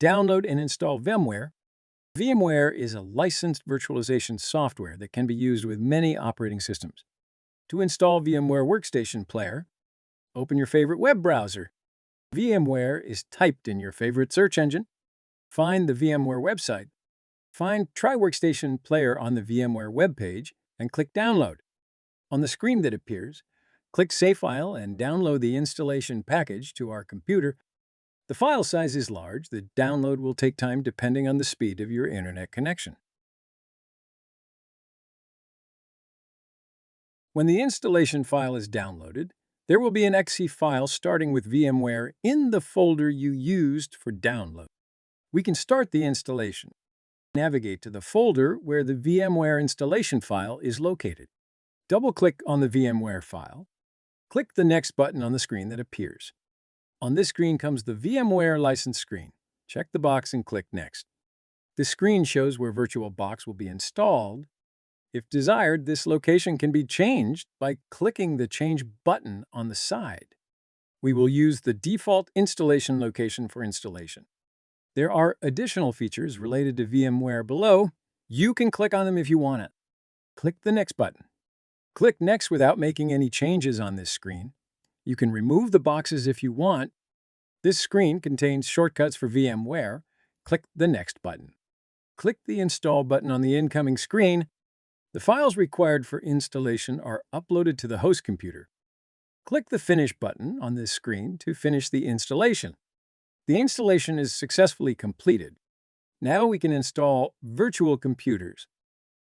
Download and install VmWare. VmWare is a licensed virtualization software that can be used with many operating systems. To install VmWare Workstation Player, open your favorite web browser. VmWare is typed in your favorite search engine. Find the VmWare website. Find Try Workstation Player on the VmWare webpage and click Download. On the screen that appears, click Save File and download the installation package to our computer. The file size is large. The download will take time depending on the speed of your internet connection. When the installation file is downloaded, there will be an exe file starting with VmWare in the folder you used for download. We can start the installation. Navigate to the folder where the VmWare installation file is located. Double-click on the VmWare file. Click the Next button on the screen that appears. On this screen comes the VmWare license screen. Check the box and click Next. This screen shows where VirtualBox will be installed. If desired, this location can be changed by clicking the Change button on the side. We will use the default installation location for installation. There are additional features related to VmWare below. You can click on them if you want it. Click the Next button. Click Next without making any changes on this screen. You can remove the boxes if you want. This screen contains shortcuts for VmWare. Click the Next button. Click the Install button on the incoming screen. The files required for installation are uploaded to the host computer. Click the Finish button on this screen to finish the installation. The installation is successfully completed. Now we can install virtual computers.